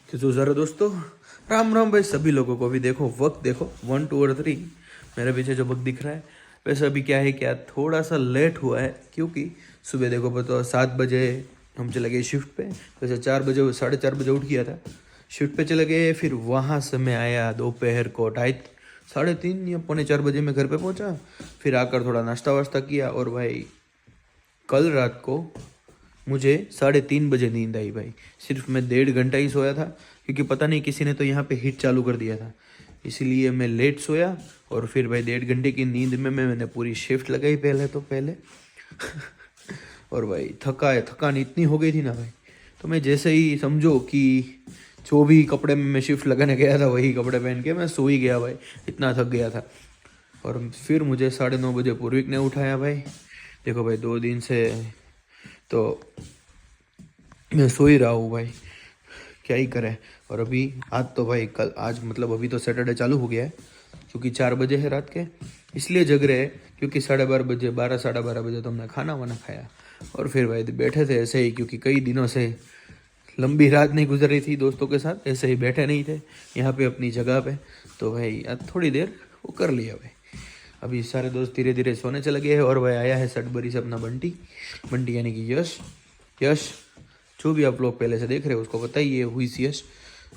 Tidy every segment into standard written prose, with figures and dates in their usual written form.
कि जो ज़रा दोस्तों, राम राम भाई सभी लोगों को। अभी देखो वक्त, देखो 1 2 और 3 मेरे पीछे जो वक्त दिख रहा है। वैसे अभी क्या है, क्या थोड़ा सा लेट हुआ है क्योंकि सुबह देखो पता 7 बजे हम चले गए शिफ्ट पे। वैसे 4 बजे 4:30 बजे उठ गया था, शिफ्ट पे चले गए। फिर वहाँ से मैं आया दोपहर को 3:30 या पौने 4 बजे मैं घर पे पहुँचा। फिर आकर थोड़ा नाश्ता वाश्ता किया और भाई कल रात को मुझे 3:30 बजे नींद आई भाई। सिर्फ मैं 1.5 घंटा ही सोया था क्योंकि पता नहीं किसी ने तो यहाँ पे हीट चालू कर दिया था, इसीलिए मैं लेट सोया। और फिर भाई 1.5 घंटे की नींद में मैंने पूरी शिफ्ट लगाई पहले और भाई थकान इतनी हो गई थी ना भाई। तो मैं जैसे ही समझो कि जो भी कपड़े में मैं शिफ्ट लगाने गया था वही कपड़े पहन के मैं सो ही गया भाई, इतना थक गया था। और फिर मुझे 9:30 बजे पूर्विक ने उठाया भाई। देखो भाई 2 दिन से तो मैं सो ही रहा हूँ भाई, क्या ही करें। और अभी आज तो भाई कल आज मतलब अभी तो सैटरडे चालू हो गया है क्योंकि 4 बजे है रात के, इसलिए जग रहे हैं क्योंकि 12:30 बजे 12 साढ़े 12 बजे तो हमने खाना वाना खाया। और फिर भाई बैठे थे ऐसे ही क्योंकि कई दिनों से लंबी रात नहीं गुजर रही थी दोस्तों के साथ, ऐसे ही बैठे नहीं थे यहाँ पे अपनी जगह पे। तो भाई आज थोड़ी देर वो कर लिया भाई। अभी सारे दोस्त धीरे धीरे सोने चले गए हैं और भाई आया है सटबरी से अपना बंटी बंटी यानी कि यश। यश जो भी आप लोग पहले से देख रहे हो उसको बताइए हुई सी यश,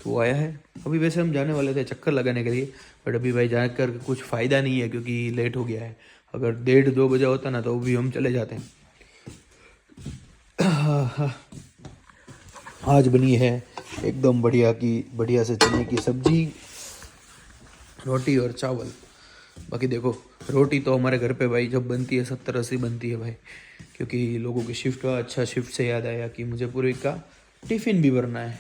तो वो आया है। अभी वैसे हम जाने वाले थे चक्कर लगाने के लिए, बट अभी भाई जाकर कुछ फ़ायदा नहीं है क्योंकि लेट हो गया है। अगर 1:30 2 बजे होता ना तो भी हम चले जाते हैं। आज बनी है एकदम बढ़िया से चने की सब्जी, रोटी और चावल। बाकी देखो रोटी तो हमारे घर पे भाई जब बनती है 70-80 बनती है भाई, क्योंकि लोगों की शिफ्ट का अच्छा। शिफ्ट से याद आया कि मुझे पूरी का टिफ़िन भी भरना है,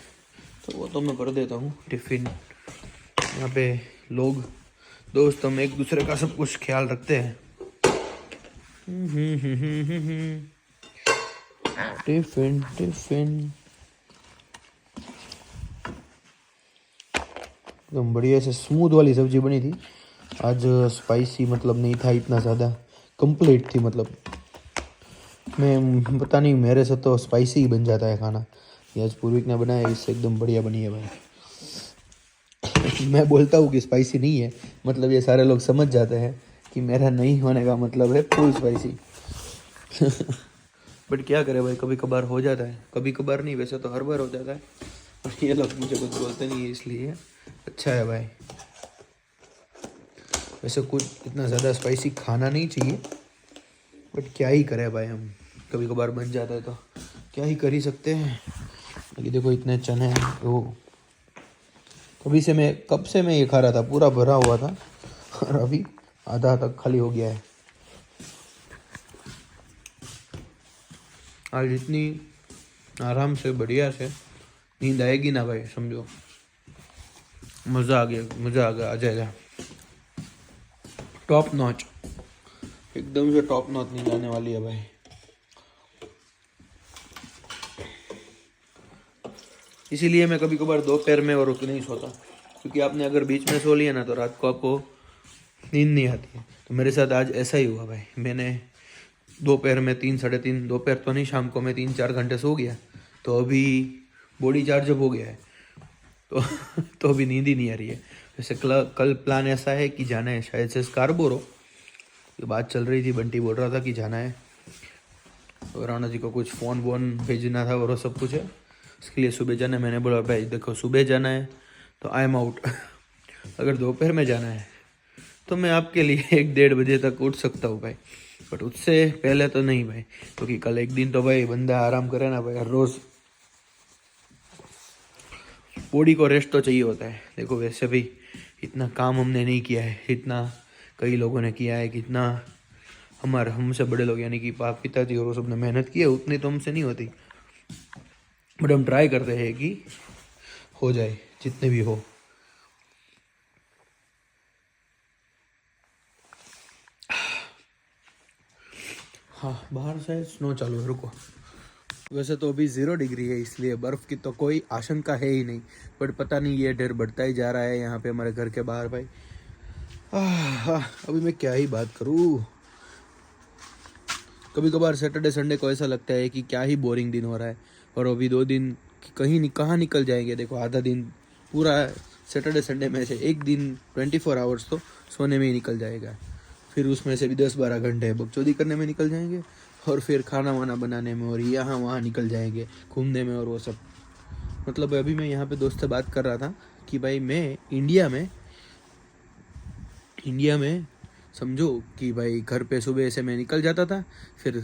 तो वो तो मैं भर देता हूँ टिफ़िन। यहाँ पे लोग दोस्त हम एक दूसरे का सब कुछ ख्याल रखते हैं। टिफ़िन टिफ़िन एकदम बढ़िया से स्मूथ वाली सब्जी बनी थी आज। स्पाइसी मतलब नहीं था इतना ज़्यादा, कंप्लीट थी। मतलब मैं पता नहीं मेरे से तो स्पाइसी ही बन जाता है खाना। ये आज पूर्विक ने बनाया, इससे एकदम बढ़िया बनी है भाई। मैं बोलता हूँ कि स्पाइसी नहीं है, मतलब ये सारे लोग समझ जाते हैं कि मेरा नहीं होने का मतलब है फुल स्पाइसी। बट क्या करें भाई, कभी कभार हो जाता है, कभी कभार नहीं वैसे तो हर बार हो जाता है। और ये लोग मुझे कुछ बोलते नहीं है इसलिए अच्छा है भाई। वैसे कुछ इतना ज़्यादा स्पाइसी खाना नहीं चाहिए, बट क्या ही करें भाई, हम कभी कभार बन जाता है तो क्या ही कर ही सकते हैं। अभी देखो इतने चने हैं, वो कब से मैं ये खा रहा था, पूरा भरा हुआ था और अभी आधा तक खाली हो गया है। आज इतनी आराम से बढ़िया से नींद आएगी ना भाई, समझो मज़ा आ गया, आ जाएगा। टॉप नॉच, एकदम से टॉप नॉच नींद आने वाली है भाई। इसीलिए मैं कभी कभार दोपहर में और रुक नहीं सोता, क्योंकि आपने अगर बीच में सो लिया ना तो रात को आपको नींद नहीं आती है। तो मेरे साथ आज ऐसा ही हुआ भाई। मैंने दोपहर में 3 साढ़े 3, दोपहर तो नहीं शाम को मैं 3-4 घंटे सो गया, तो अभी बॉडी चार्ज अप हो गया है तो तो अभी नींद ही नहीं आ रही है। वैसे कल प्लान ऐसा है कि जाना है शायद से स्कारबोरो, तो बात चल रही थी, बंटी बोल रहा था कि जाना है। तो राणा जी को कुछ फ़ोन वोन भेजना था और सब कुछ है, इसके लिए सुबह जाना है। मैंने बोला भाई देखो सुबह जाना है तो आई एम आउट। अगर दोपहर में जाना है तो मैं आपके लिए 1-1:30 बजे तक उठ सकता हूँ भाई, बट उससे पहले तो नहीं भाई, क्योंकि कल एक दिन तो भाई बंदा आराम करे ना भाई। हर रोज़ बॉडी को रेस्ट तो चाहिए होता है। देखो वैसे भी इतना काम हमने नहीं किया है, इतना कई लोगों ने किया है, कितना हमसे बड़े लोग यानी कि बाप पिताजी और वो सब ने मेहनत की है, उतनी तो हमसे नहीं होती। बट हम ट्राई करते हैं कि हो जाए जितने भी हो। हाँ बाहर से स्नो चालू है, रुको। वैसे तो अभी 0 डिग्री है, इसलिए बर्फ़ की तो कोई आशंका है ही नहीं, बट पता नहीं ये डर बढ़ता ही जा रहा है यहाँ पे हमारे घर के बाहर भाई। अभी मैं क्या ही बात करूँ। कभी कभार सैटरडे संडे को ऐसा लगता है कि क्या ही बोरिंग दिन हो रहा है, और अभी 2 दिन कि कहाँ निकल जाएंगे। देखो आधा दिन पूरा सैटरडे संडे में से एक दिन 24 आवर्स तो सोने में ही निकल जाएगा, फिर उसमें से भी 10-12 घंटे बकचोदी करने में निकल जाएंगे, और फिर खाना वाना बनाने में और यहाँ वहाँ निकल जाएंगे घूमने में और वो सब। मतलब अभी मैं यहाँ पे दोस्त से बात कर रहा था कि भाई मैं इंडिया में समझो कि भाई घर पे सुबह से मैं निकल जाता था, फिर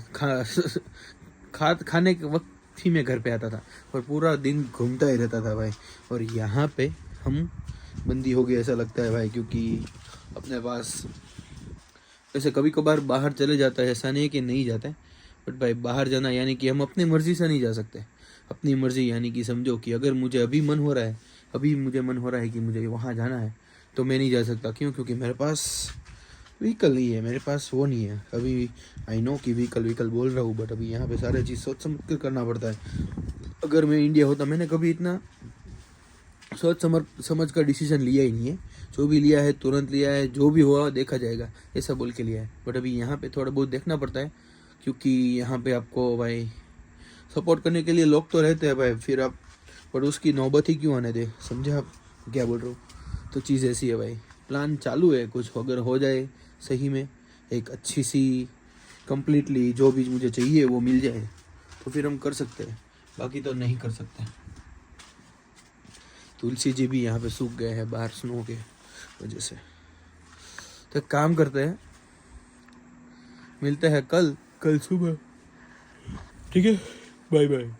खाने के वक्त ही मैं घर पे आता था और पूरा दिन घूमता ही रहता था भाई। और यहाँ पे हम बंदी हो गए ऐसा लगता है भाई, क्योंकि अपने पास वैसे कभी कभार बाहर चले जाता है, ऐसा नहीं है कि नहीं जाते, बट भाई बाहर जाना यानी कि हम अपनी मर्जी से नहीं जा सकते। अपनी मर्जी यानी कि समझो कि अगर मुझे अभी मन हो रहा है कि मुझे वहाँ जाना है तो मैं नहीं जा सकता। क्यों? क्योंकि मेरे पास व्हीकल नहीं है, मेरे पास वो नहीं है अभी। आई नो कि व्हीकल बोल रहा हूँ, बट अभी यहाँ पे सारे चीज़ सोच समझ कर करना पड़ता है। अगर मैं इंडिया होता, मैंने कभी इतना सोच समझ कर डिसीजन लिया ही नहीं है। जो भी लिया है तुरंत लिया है, जो भी हुआ देखा जाएगा ऐसा बोल के लिया है। बट अभी यहाँ पे थोड़ा बहुत देखना पड़ता है, क्योंकि यहाँ पे आपको भाई सपोर्ट करने के लिए लोग तो रहते हैं भाई, फिर आप पर उसकी नौबत ही क्यों आने दे। समझे आप क्या बोल रहा हूँ? तो चीज़ ऐसी है भाई, प्लान चालू है, कुछ अगर हो जाए सही में एक अच्छी सी कंप्लीटली जो भी मुझे चाहिए वो मिल जाए तो फिर हम कर सकते हैं, बाकी तो नहीं कर सकते। तुलसी जी भी यहाँ पे सूख गए हैं बाहर स्नो के वजह से। तो एक काम करते हैं, मिलते हैं कल सुबह, ठीक है? Bye bye.